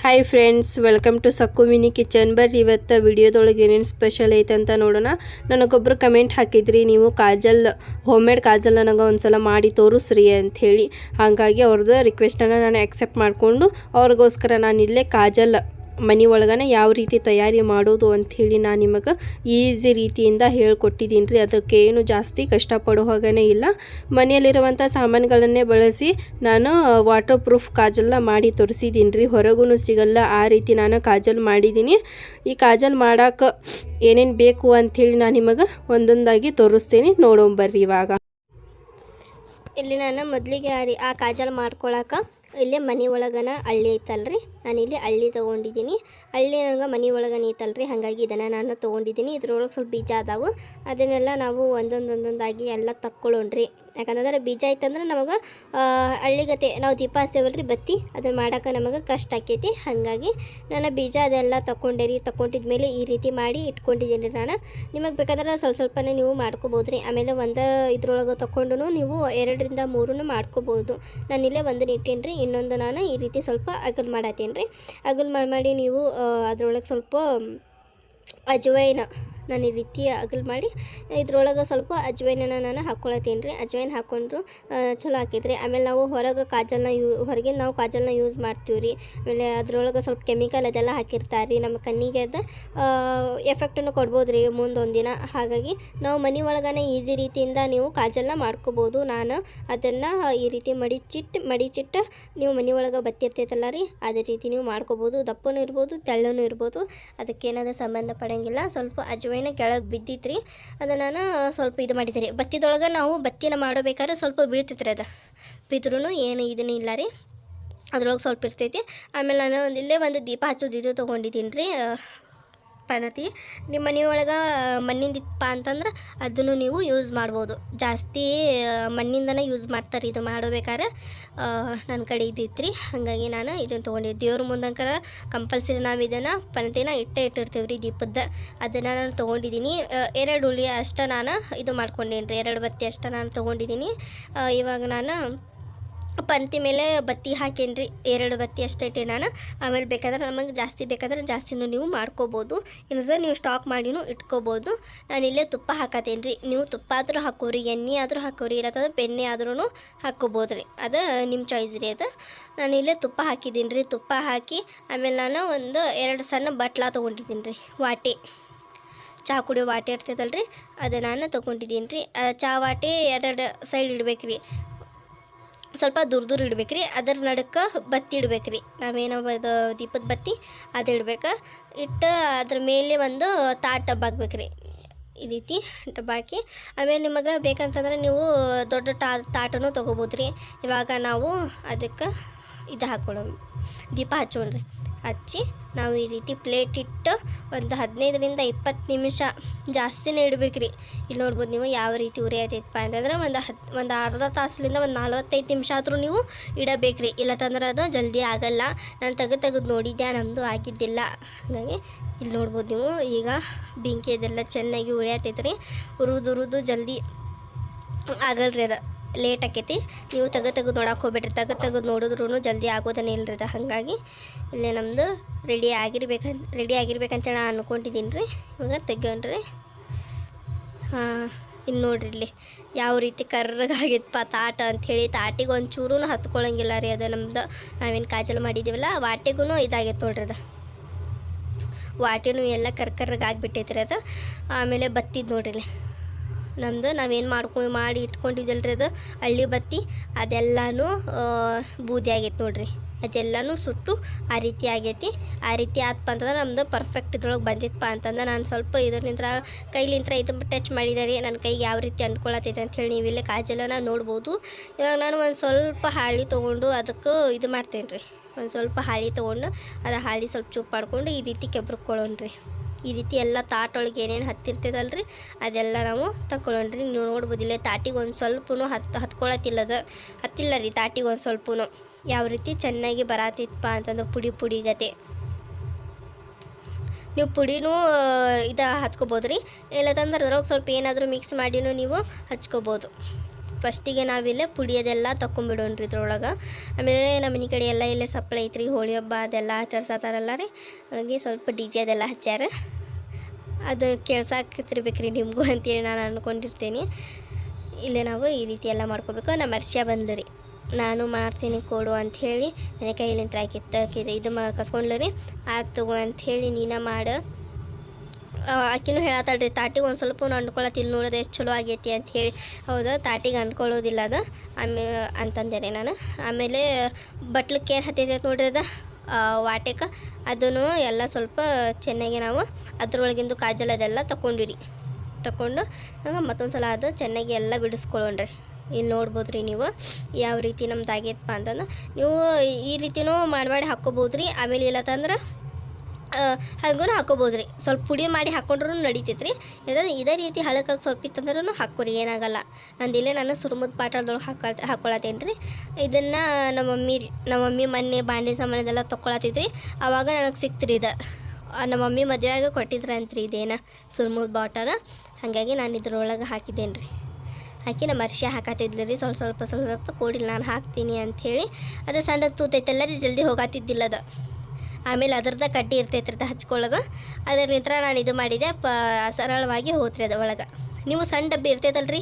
Hi friends, welcome to Sakku mini kitchen. ಬರ್ರಿ ಇವತ್ತು ವಿಡಿಯೋದೊಳಗೆ ಏನೇನು ಸ್ಪೆಷಲ್ ಐತೆ ಅಂತ ನೋಡೋಣ. ನನಗೊಬ್ಬರು ಕಮೆಂಟ್ ಹಾಕಿದ್ರಿ, ನೀವು ಕಾಜಲ್ ಹೋಮ್ ಮೇಡ್ ಕಾಜಲ್ ನನಗೆ ಒಂದ್ಸಲ ಮಾಡಿ ತೋರಿಸ್ರಿ ಅಂಥೇಳಿ. ಹಾಗಾಗಿ ಅವ್ರದ್ದು ರಿಕ್ವೆಸ್ಟನ್ನು ನಾನು ಆಕ್ಸೆಪ್ಟ್ ಮಾಡಿಕೊಂಡು ಅವ್ರಿಗೋಸ್ಕರ ನಾನು ಇಲ್ಲೇ ಕಾಜಲ್ ಮನೆ ಒಳಗನೆ ಯಾವ ರೀತಿ ತಯಾರಿ ಮಾಡೋದು ಅಂಥೇಳಿ ನಾನು ನಿಮಗೆ ಈಸಿ ರೀತಿಯಿಂದ ಹೇಳ್ಕೊಟ್ಟಿದ್ದೀನಿ ರೀ. ಅದಕ್ಕೆ ಏನು ಜಾಸ್ತಿ ಕಷ್ಟಪಡೋ ಹಾಗೇ ಇಲ್ಲ. ಮನೆಯಲ್ಲಿರುವಂಥ ಸಾಮಾನುಗಳನ್ನೇ ಬಳಸಿ ನಾನು ವಾಟರ್ ಪ್ರೂಫ್ ಕಾಜಲ್ನ ಮಾಡಿ ತೋರಿಸಿದ್ದೀನಿ ರೀ. ಹೊರಗೂ ಸಿಗಲ್ಲ ಆ ರೀತಿ ನಾನು ಕಾಜಲ್ ಮಾಡಿದ್ದೀನಿ. ಈ ಕಾಜಲ್ ಮಾಡೋಕೆ ಏನೇನು ಬೇಕು ಅಂಥೇಳಿ ನಾನು ನಿಮಗೆ ಒಂದೊಂದಾಗಿ ತೋರಿಸ್ತೀನಿ, ನೋಡೋಂಬರ್ರಿ. ಇವಾಗ ಇಲ್ಲಿ ನಾನು ಮೊದಲಿಗೆ ಆ ಕಾಜಲ್ ಮಾಡ್ಕೊಳಕ್ಕೆ ಇಲ್ಲೇ ಮನೆ ಒಳಗನ ಹಳ್ಳಿ ಐತಲ್ರಿ, ನಾನಿಲ್ಲಿ ಹಳ್ಳಿ ತೊಗೊಂಡಿದ್ದೀನಿ. ಹಳ್ಳಿ ನಂಗೆ ಮನೆ ಒಳಗನೆ ಐತಲ್ರಿ, ಹಾಗಾಗಿ ಇದನ್ನು ನಾನು ತೊಗೊಂಡಿದ್ದೀನಿ. ಇದ್ರೊಳಗೆ ಸ್ವಲ್ಪ ಬೀಜ ಅದಾವು, ಅದನ್ನೆಲ್ಲ ನಾವು ಒಂದೊಂದಾಗಿ ಎಲ್ಲ ತಕ್ಕೊಳ್ಳೋಣ್ರಿ. ಯಾಕಂತಂದ್ರೆ ಬೀಜ ಐತಂದ್ರೆ ನಮಗೆ ಹಳ್ಳಿಗತೆ ನಾವು ದೀಪ ಹಚ್ತೇವಲ್ರಿ ಬತ್ತಿ, ಅದನ್ನು ಮಾಡೋಕೆ ನಮಗೆ ಕಷ್ಟ ಆಕೈತಿ. ಹಾಗಾಗಿ ನಾನು ಬೀಜ ಅದೆಲ್ಲ ತಗೊಂಡಿದ್ಮೇಲೆ ಈ ರೀತಿ ಮಾಡಿ ಇಟ್ಕೊಂಡಿದ್ದೀನಿ ರೀ. ನಾನು ನಿಮಗೆ ಬೇಕಾದ್ರೆ ಸ್ವಲ್ಪನೇ ನೀವು ಮಾಡ್ಕೋಬೋದು. ಆಮೇಲೆ ಒಂದು ಇದ್ರೊಳಗೆ ತೊಗೊಂಡು ನೀವು 2 ರಿಂದ 3 ಮಾಡ್ಕೋಬೋದು. ನಾನಿಲ್ಲೇ ಒಂದನ್ನು ಇಟ್ಟೇನಿ ರೀ, ಇನ್ನೊಂದು ನಾನು ಈ ರೀತಿ ಸ್ವಲ್ಪ ಅಗಲ್ ಮಾಡತ್ತೀನಿ ರೀ. ಅಗಲ್ ಮಾಡಿ ನೀವು ಅದರೊಳಗೆ ಸ್ವಲ್ಪ ಅಜ್ವೈನ ನಾನು ಈ ರೀತಿ ಅಗಲ್ ಮಾಡಿ ಇದ್ರೊಳಗೆ ಸ್ವಲ್ಪ ಅಜ್ವೈನನ್ನು ನಾನು ಹಾಕ್ಕೊಳತ್ತೀನಿ ರೀ. ಅಜ್ವೈನ್ ಹಾಕ್ಕೊಂಡ್ರು ಚಲೋ ಆಕೈತ್ರಿ. ಆಮೇಲೆ ನಾವು ಹೊರಗೆ ಹೊರಗಿನ ನಾವು ಕಾಜಲ್ನ ಯೂಸ್ ಮಾಡ್ತೀವಿ ರೀ. ಆಮೇಲೆ ಅದ್ರೊಳಗೆ ಸ್ವಲ್ಪ ಕೆಮಿಕಲ್ ಅದೆಲ್ಲ ಹಾಕಿರ್ತಾರೆ ರೀ, ನಮ್ಮ ಕಣ್ಣಿಗೆ ಅದು ಎಫೆಕ್ಟನ್ನು ಕೊಡ್ಬೋದು ರೀ ಮುಂದೊಂದು ದಿನ. ಹಾಗಾಗಿ ನಾವು ಮನೆ ಒಳಗನೆ ಈಸಿ ರೀತಿಯಿಂದ ನೀವು ಕಾಜಲ್ನ ಮಾಡ್ಕೋಬೋದು. ನಾನು ಅದನ್ನು ಈ ರೀತಿ ಮಡಿಚಿಟ್ಟು ನೀವು ಮನೆ ಒಳಗೆ ಬತ್ತಿರ್ತೈತಲ್ಲ ರೀ, ಅದೇ ರೀತಿ ನೀವು ಮಾಡ್ಕೋಬೋದು. ದಪ್ಪನೂ ಇರ್ಬೋದು, ತೆಳ್ಳನೂ ಇರ್ಬೋದು, ಅದಕ್ಕೇನಾದರೂ ಸಂಬಂಧ ಪಡೋಂಗಿಲ್ಲ. ಸ್ವಲ್ಪ ಅಜ್ವೈನ ಕೆಳಗೆ ಬಿದ್ದಿತ್ತು ರೀ, ಅದನ್ನು ನಾನು ಸ್ವಲ್ಪ ಇದು ಮಾಡಿದ್ದೆ ರೀ. ಬತ್ತಿದೊಳಗೆ ನಾವು ಬತ್ತಿನ ಮಾಡಬೇಕಾದ್ರೆ ಸ್ವಲ್ಪ ಬೀಳ್ತೈತೆ ರೀ, ಅದು ಬಿದ್ರೂ ಏನು ಇದನ್ನ ಇಲ್ಲ ರೀ, ಅದ್ರೊಳಗೆ ಸ್ವಲ್ಪ ಇರ್ತೈತಿ. ಆಮೇಲೆ ನಾನು ಇಲ್ಲೇ ಒಂದು ದೀಪ ಹಚ್ಚೋದು ಇದು ತೊಗೊಂಡಿದ್ದೀನಿ ರೀ, ಪಣತಿ. ನಿಮ್ಮ ಮನೆಯೊಳಗೆ ಮಣ್ಣಿಂದಿತ್ತಪ್ಪ ಅಂತಂದ್ರೆ ಅದನ್ನು ನೀವು ಯೂಸ್ ಮಾಡ್ಬೋದು. ಜಾಸ್ತಿ ಮಣ್ಣಿಂದನೇ ಯೂಸ್ ಮಾಡ್ತಾರೆ ಇದು ಮಾಡಬೇಕಾದ್ರೆ. ನನ್ನ ಕಡೆ ಇದ್ದಿತ್ತು ರೀ, ಹಾಗಾಗಿ ನಾನು ಇದನ್ನು ತೊಗೊಂಡಿದ್ದೆ. ದೇವ್ರ ಮುಂದಂಕರ ಕಂಪಲ್ಸರಿ ನಾವು ಇದನ್ನು ಪಣತಿನ ಇಟ್ಟಿರ್ತೀವಿ ರೀ ದೀಪದ. ಅದನ್ನು ನಾನು ತೊಗೊಂಡಿದ್ದೀನಿ. 2 ಉಳಿ ಅಷ್ಟು ನಾನು ಇದು ಮಾಡ್ಕೊಂಡೇನಿ ರೀ, 2 ಬತ್ತಿ ಅಷ್ಟು ನಾನು ತೊಗೊಂಡಿದ್ದೀನಿ. ಇವಾಗ ನಾನು ಪಂತಿ ಮೇಲೆ ಬತ್ತಿ ಹಾಕೇನಿ ರೀ, 2 ಬತ್ತಿ ಅಷ್ಟೇ ಇಟ್ಟೆ ನಾನು. ಆಮೇಲೆ ಬೇಕಾದ್ರೆ ನಮಗೆ ಜಾಸ್ತಿ ಬೇಕಾದ್ರೆ ಜಾಸ್ತಿನೂ ನೀವು ಮಾಡ್ಕೋಬೋದು, ಇಲ್ಲದ್ರೆ ನೀವು ಸ್ಟಾಕ್ ಮಾಡಿನೂ ಇಟ್ಕೋಬೋದು. ನಾನಿಲ್ಲೇ ತುಪ್ಪ ಹಾಕತ್ತೇನೆ ರೀ. ನೀವು ತುಪ್ಪ ಆದರೂ ಹಾಕೋರಿ, ಎಣ್ಣೆ ಆದರೂ ಹಾಕೋರಿ, ಇಲ್ಲತ್ತಂದ್ರೆ ಬೆಣ್ಣೆ ಆದ್ರೂ ಹಾಕ್ಕೋಬೋದು ರೀ, ಅದು ನಿಮ್ಮ ಚಾಯ್ಸ್ ರೀ. ಅದು ನಾನಿಲ್ಲೇ ತುಪ್ಪ ಹಾಕಿದ್ದೀನಿ ರೀ. ತುಪ್ಪ ಹಾಕಿ ಆಮೇಲೆ ನಾನು ಒಂದು 2 ಸಣ್ಣ ಬಟ್ಲ ತೊಗೊಂಡಿದ್ದೀನಿ ರೀ, ವಾಟೆ ಚಹಾ ಕುಡಿಯೋ ವಾಟೆ ಇರ್ತೈತಲ್ಲ ರೀ, ಅದು ನಾನು ತೊಗೊಂಡಿದ್ದೀನಿ ರೀ. ಚಹಾ ವಾಟೆ 2 ಸೈಡ್ ಇಡ್ಬೇಕು ರೀ, ಸ್ವಲ್ಪ ದೂರ ಇಡ್ಬೇಕು ರೀ. ಅದರ ನಡುಕ್ಕೆ ಬತ್ತಿ ಇಡ್ಬೇಕು ರೀ, ನಾವೇನೋ ಇದು ದೀಪದ ಬತ್ತಿ ಅದು ಇಡ್ಬೇಕು. ಇಟ್ಟು ಅದ್ರ ಮೇಲೆ ಒಂದು ಡಬ್ಬ ಹಾಕ್ಬೇಕು ರೀ, ಈ ರೀತಿ ಡಬ್ಬ ಹಾಕಿ. ಆಮೇಲೆ ನಿಮಗೆ ಬೇಕಂತಂದ್ರೆ ನೀವು ದೊಡ್ಡ ತಾಟನೂ ತೊಗೋಬೋದು ರೀ. ಇವಾಗ ನಾವು ಅದಕ್ಕೆ ಇದು ಹಾಕ್ಕೊಳ್ಳೋಣ, ದೀಪ ಹಚ್ಚೋಣ್ರಿ. ಹಚ್ಚಿ ನಾವು ಈ ರೀತಿ ಪ್ಲೇಟ್ ಇಟ್ಟು ಒಂದು 15 ರಿಂದ 20 ನಿಮಿಷ ಜಾಸ್ತಿನೇ ಇಡ್ಬೇಕು ರೀ. ಇಲ್ಲಿ ನೋಡ್ಬೋದು ನೀವು ಯಾವ ರೀತಿ ಉರಿ ಆಯ್ತೈತಪ್ಪ ಅಂತಂದ್ರೆ ಒಂದು ಅರ್ಧ ತಾಸಲಿಂದ ಒಂದು 45 ನಿಮಿಷ ಆದರೂ ನೀವು ಇಡಬೇಕು ರೀ, ಇಲ್ಲತ್ತಂದ್ರೆ ಅದು ಜಲ್ದಿ ಆಗಲ್ಲ. ನಾನು ತೆಗೆದು ನೋಡಿದ್ದೆ, ನಮ್ಮದು ಆಗಿದ್ದಿಲ್ಲ. ಹಾಗಾಗಿ ಇಲ್ಲಿ ನೋಡ್ಬೋದು ನೀವು ಈಗ ಬೆಂಕಿ ಅದೆಲ್ಲ ಚೆನ್ನಾಗಿ ಉರಿ ಆಯ್ತೈತೆ ರೀ. ಉರಿದು ಜಲ್ದಿ ಆಗಲ್ರಿ, ಅದು ಲೇಟ್ ಆಕೈತಿ. ನೀವು ತೆಗೆದು ನೋಡಕ್ಕೆ ಹೋಗ್ಬೇಡ್ರಿ, ತೆಗೆದು ನೋಡಿದ್ರೂ ಜಲ್ದಿ ಆಗೋದನ್ನೇ ಇಲ್ಲರಿ ಅದು. ಹಾಗಾಗಿ ಇಲ್ಲೇ ನಮ್ಮದು ರೆಡಿ ಆಗಿರ್ಬೇಕಂತೇಳಿ ನಾನು ಅಂದ್ಕೊಂಡಿದ್ದೀನಿ ರೀ. ಇವಾಗ ತೆಗ್ಯೋಣ್ರಿ. ಇನ್ನು ನೋಡ್ರಿ ಇಲ್ಲಿ ಯಾವ ರೀತಿ ಕರ್ರಗಾಗಿತ್ತಪ್ಪ ತಾಟ ಅಂಥೇಳಿ. ತಾಟಿಗೆ ಒಂಚೂರೂ ಹತ್ಕೊಳ್ಳೋಂಗಿಲ್ಲ ರೀ, ಅದು ನಮ್ದು ನಾವೇನು ಕಾಜಲ್ ಮಾಡಿದ್ದೀವಲ್ಲ ವಾಟೆಗೂ ಇದಾಗೈತೆ ನೋಡ್ರಿ, ಅದು ವಾಟೆನೂ ಎಲ್ಲ ಕರ್ರಗಾಗಿಬಿಟ್ಟೈತೆ ರೀ ಅದು. ಆಮೇಲೆ ಬತ್ತಿದ್ದು ನೋಡ್ರಿ ಇಲ್ಲಿ ನಮ್ಮದು ನಾವೇನು ಮಾಡಿ ಇಟ್ಕೊಂಡಿದ್ದಲ್ರಿ, ಅದು ಹಳ್ಳಿ ಬತ್ತಿ ಅದೆಲ್ಲನೂ ಬೂದಿ ಆಗೈತೆ ನೋಡ್ರಿ, ಅದೆಲ್ಲನೂ ಸುಟ್ಟು ಆ ರೀತಿ ಆಗೈತಿ. ಆ ರೀತಿ ಆತಪ್ಪ ಅಂತಂದ್ರೆ ನಮ್ಮದು ಪರ್ಫೆಕ್ಟ್ ಇದ್ರೊಳಗೆ ಬಂದಿತ್ತಪ್ಪ ಅಂತಂದ್ರೆ ನಾನು ಸ್ವಲ್ಪ ಇದರಿಂದ ಕೈಲಿಂತ್ರ ಇದು ಟಚ್ ಮಾಡಿದೆ ರೀ, ನನ್ನ ಕೈಗೆ ಯಾವ ರೀತಿ ಅಂಟ್ಕೊಳತೈತೆ ಅಂಥೇಳಿ ನೀವಿಲ್ಲೇ ಕಾಜಲನ್ನು ನೋಡ್ಬೋದು. ಇವಾಗ ನಾನು ಒಂದು ಸ್ವಲ್ಪ ಹಾಳಿ ತೊಗೊಂಡು ಅದಕ್ಕೆ ಇದು ಮಾಡ್ತೇನೆ ರೀ, ಒಂದು ಸ್ವಲ್ಪ ಹಾಳಿ ತೊಗೊಂಡು ಅದು ಹಾಳಿ ಸ್ವಲ್ಪ ಚೂಪ್ ಮಾಡ್ಕೊಂಡು ಈ ರೀತಿ ಕೆಬ್ರಕೊಳ್ಳೋಣ್ರಿ. ಈ ರೀತಿ ಎಲ್ಲ ತಾಟೊಳಗೆ ಏನೇನು ಹತ್ತಿರ್ತೈತಲ್ರಿ ಅದೆಲ್ಲ ನಾವು ತಗೊಳ್ಳೋಣ್ರಿ. ನೀವು ನೋಡ್ಬೋದು ಇಲ್ಲೇ ತಾಟಿಗೆ ಒಂದು ಸ್ವಲ್ಪನೂ ಹತ್ತಿಲ್ಲ ರೀ, ತಾಟಿಗೆ ಒಂದು ಸ್ವಲ್ಪನೂ ಯಾವ ರೀತಿ ಚೆನ್ನಾಗಿ ಬರತ್ತಿತ್ತಪ್ಪ ಅಂತಂದ್ರೆ ಪುಡಿ ಗತೆ. ನೀವು ಪುಡಿನೂ ಇದು ಹಚ್ಕೋಬೋದು ರೀ, ಇಲ್ಲದಂದ್ರೆ ಅದ್ರೊಳಗೆ ಸ್ವಲ್ಪ ಏನಾದರೂ ಮಿಕ್ಸ್ ಮಾಡಿನೂ ನೀವು ಹಚ್ಕೋಬೋದು. ಫಸ್ಟಿಗೆ ನಾವಿಲ್ಲೇ ಪುಡಿಯೋದೆಲ್ಲ ತಗೊಂಬಿಡೋಣ್ರಿ ಇದ್ರೊಳಗೆ. ಆಮೇಲೆ ನಮ್ಮ ಮನೆ ಕಡೆ ಎಲ್ಲ ಇಲ್ಲೇ ಸಪ್ಲೈ ಐತ್ರಿ, ಹೋಳಿ ಹಬ್ಬ ಅದೆಲ್ಲ ಆಚರಿಸತ್ತಾರಲ್ಲ ರೀ, ಹಾಗೆ ಸ್ವಲ್ಪ DJ ಅದೆಲ್ಲ ಹಚ್ಚಾರ. ಅದು ಕೇಳ್ಸಾಕತ್ತಿರ್ಬೇಕ್ರಿ ನಿಮಗೂ ಅಂತೇಳಿ ನಾನು ಅಂದ್ಕೊಂಡಿರ್ತೇನೆ. ಇಲ್ಲೇ ನಾವು ಈ ರೀತಿ ಎಲ್ಲ ಮಾಡ್ಕೋಬೇಕು. ನಮ್ಮ ಹರ್ಷ ಬಂದ್ರಿ, ನಾನು ಮಾಡ್ತೀನಿ ಕೊಡು ಅಂಥೇಳಿ ನನ್ನ ಕೈಲಿಂತ ಕಿತ್ತಕ್ಕಿದೆ ಇದು ಕಸ್ಕೊಂಡ್ಲ ರೀ. ಆಯ್ತು ತಗೋ ಅಂಥೇಳಿ ನೀನು ಮಾಡು. ಆಕಿನೂ ಹೇಳತ್ತಾಳ್ರಿ, ತಾಟಿಗೆ ಒಂದು ಸ್ವಲ್ಪ ಅಂದ್ಕೊಳತ್ತಿಲ್ಲ ನೋಡೋದು ಎಷ್ಟು ಚಲೋ ಆಗೈತಿ ಅಂಥೇಳಿ. ಹೌದು, ತಾಟಿಗೆ ಅಂದ್ಕೊಳ್ಳೋದಿಲ್ಲ ಅದು ಅಂತಂದೆ ರೀ ನಾನು. ಆಮೇಲೆ ಬಟ್ಲಕ್ಕೆ ಏನು ಹತ್ತೈತೆ ನೋಡ್ರಿ ಅದು ವಾಟೆಗೆ, ಅದನ್ನು ಎಲ್ಲ ಸ್ವಲ್ಪ ಚೆನ್ನಾಗಿ ನಾವು ಅದ್ರೊಳಗಿಂದು ಕಾಜಲ್ ಅದೆಲ್ಲ ತಗೊಂಡು ಹಂಗೆ ಮತ್ತೊಂದು ಸಲ ಅದು ಚೆನ್ನಾಗಿ ಎಲ್ಲ ಬಿಡಿಸ್ಕೊಳ್ಳೋಣ್ರಿ. ಇಲ್ಲಿ ನೋಡ್ಬೋದು ರೀ ನೀವು ಯಾವ ರೀತಿ ನಮ್ದು ಆಗೈತಪ್ಪ ಅಂತಂದ್ರೆ. ನೀವು ಈ ರೀತಿನೂ ಮಾಡಿ ಹಾಕ್ಕೋಬೋದು ರೀ. ಆಮೇಲೆ ಇಲ್ಲತ್ತಂದ್ರೆ ಹಾಗೂ ಹಾಕ್ಕೋಬೋದು ರೀ. ಸ್ವಲ್ಪ ಪುಡಿ ಮಾಡಿ ಹಾಕ್ಕೊಂಡ್ರೂ ನಡಿತೈತೆ ರೀ. ಇದೇ ರೀತಿ ಹಳಕಾಗಿ ಸ್ವಲ್ಪ ಇತ್ತಂದ್ರೂ ಹಾಕ್ಕೊರಿ, ಏನಾಗಲ್ಲ. ನಂದಿಲ್ಲೇ ನಾನು ಸುರುಮುದ ಪಾತ್ರದೊಳಗೆ ಹಾಕ್ಕೊಳತ್ತೇನೆ ರೀ. ಇದನ್ನು ನಮ್ಮ ಮಮ್ಮಿ ಮೊನ್ನೆ ಬಾಂಡೆ ಸಾಮಾನದೆಲ್ಲ ತೊಗೊಳತ್ತಿದ್ರಿ. ಆವಾಗ ನನಗೆ ಸಿಕ್ತಿರಿ ಇದು. ನಮ್ಮ ಮಮ್ಮಿ ಮದುವೆಯಾಗ ಕೊಟ್ಟಿದ್ರಂತ್ರಿ ಇದೇನು ಸುರುಮುದ ಬಾಟಲ್. ಹಾಗಾಗಿ ನಾನು ಇದ್ರೊಳಗೆ ಹಾಕಿದ್ದೇನೆ ರೀ. ಹಾಕಿ ನಮ್ಮ ಹರ್ಷ ಹಾಕತ್ತಿದ್ಲು ರೀ. ಸ್ವಲ್ಪ ಕೊಡಿಲ್ಲ ನಾನು ಹಾಕ್ತೀನಿ ಅಂಥೇಳಿ. ಅದು ಸಣ್ಣ ತೂತೈತೆಲ್ಲ ರೀ, ಜಲ್ದಿ ಹೋಗಾತಿದ್ದಿಲ್ಲ ಅದು. ಆಮೇಲೆ ಅದ್ರದ್ದು ಕಡ್ಡಿ ಇರ್ತೈತ್ರಿ ಅದು ಹಚ್ಕೊಳ್ಳೋದು. ಅದರಿಂದ ನಾನು ಇದು ಮಾಡಿದೆ, ಸರಳವಾಗಿ ಹೋತ್ರಿ ಅದು ಒಳಗೆ. ನೀವು ಸಣ್ಣ ಡಬ್ಬಿ ಇರ್ತೈತಲ್ರಿ,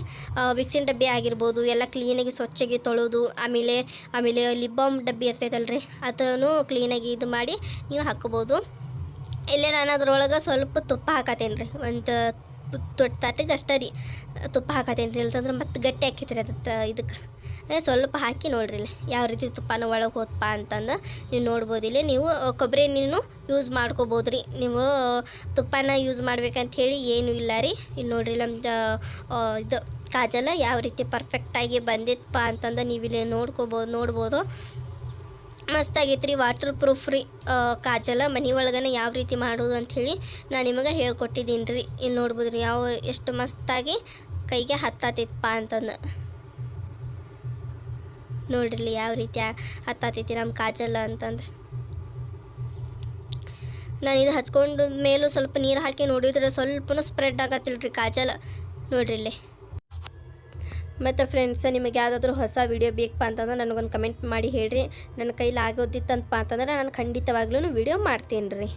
ವಿಕ್ಸಿನ ಡಬ್ಬಿ ಆಗಿರ್ಬೋದು, ಎಲ್ಲ ಕ್ಲೀನಾಗಿ ಸ್ವಚ್ಛಾಗಿ ತೊಳೆದು, ಆಮೇಲೆ ಲಿಪ್ ಬಾಮ್ ಡಬ್ಬಿ ಇರ್ತೈತಲ್ರಿ, ಅದನ್ನು ಕ್ಲೀನಾಗಿ ಇದು ಮಾಡಿ ನೀವು ಹಾಕ್ಕೋಬೋದು. ಇಲ್ಲೇ ನಾನು ಅದ್ರೊಳಗೆ ಸ್ವಲ್ಪ ತುಪ್ಪ ಹಾಕತ್ತೇನೆ ರೀ. ಒಂದು ತಾಟಿಗೆ ಅಷ್ಟೇ ರೀ ತುಪ್ಪ ಹಾಕತ್ತೇನೆ ರೀ. ಇಲ್ತಂದ್ರೆ ಮತ್ತೆ ಗಟ್ಟಿ ಹಾಕೈತ್ರಿ ಅದು ಇದಕ್ಕೆ. ಸ್ವಲ್ಪ ಹಾಕಿ ನೋಡ್ರಿ ಇಲ್ಲಿ ಯಾವ ರೀತಿ ತುಪ್ಪನ ಒಳಗೆ ಹೋತಪ್ಪ ಅಂತಂದು ನೀವು ನೋಡ್ಬೋದು. ಇಲ್ಲಿ ನೀವು ಕೊಬ್ಬರಿ ಎಣ್ಣೆನೂ ಯೂಸ್ ಮಾಡ್ಕೋಬೋದು ರೀ. ನೀವು ತುಪ್ಪನ ಯೂಸ್ ಮಾಡ್ಬೇಕಂತ ಹೇಳಿ ಏನೂ ಇಲ್ಲ ರೀ. ಇಲ್ಲಿ ನೋಡ್ರಿ ನಮ್ದು ಇದು ಕಾಜಲ ಯಾವ ರೀತಿ ಪರ್ಫೆಕ್ಟಾಗಿ ಬಂದಿತ್ತಪ್ಪ ಅಂತಂದು ನೀವಿಲ್ಲಿ ನೋಡ್ಬೋದು. ಮಸ್ತಾಗೈತೆ ರೀ, ವಾಟರ್ ಪ್ರೂಫ್ ರೀ ಕಾಜಲ. ಮನೆ ಒಳಗನೆ ಯಾವ ರೀತಿ ಮಾಡೋದು ಅಂಥೇಳಿ ನಾನು ನಿಮಗೆ ಹೇಳ್ಕೊಟ್ಟಿದ್ದೀನಿ ರೀ. ಇಲ್ಲಿ ನೋಡ್ಬೋದು ರೀ ಎಷ್ಟು ಮಸ್ತಾಗಿ ಕೈಗೆ ಹತ್ತೈತಪ್ಪ ಅಂತಂದು. ನೋಡ್ರಿ ಯಾವ ರೀತಿ ಹತ್ತೈತಿ ನಮ್ಮ ಕಾಜಲ ಅಂತಂದು. ನಾನು ಇದು ಹಚ್ಕೊಂಡು ಮೇಲೂ ಸ್ವಲ್ಪ ನೀರು ಹಾಕಿ ನೋಡಿದ್ರೆ ಸ್ವಲ್ಪನೂ ಸ್ಪ್ರೆಡ್ ಆಗತ್ತಿಲ್ಲ ರೀ ಕಾಜಲ. ನೋಡ್ರಿ ಇಲ್ಲಿ. ಮತ್ತು ಫ್ರೆಂಡ್ಸ್, ನಿಮಗೆ ಯಾವುದಾದ್ರೂ ಹೊಸ ವೀಡಿಯೋ ಬೇಕಪ್ಪ ಅಂತಂದ್ರೆ ನನಗೊಂದು ಕಮೆಂಟ್ ಮಾಡಿ ಹೇಳ್ರಿ. ನನ್ನ ಕೈಲಿ ಆಗೋದಿತ್ತಂತಪ್ಪ ಅಂತಂದ್ರೆ ನಾನು ಖಂಡಿತವಾಗ್ಲೂ ವೀಡಿಯೋ ಮಾಡ್ತೀನಿ ರೀ.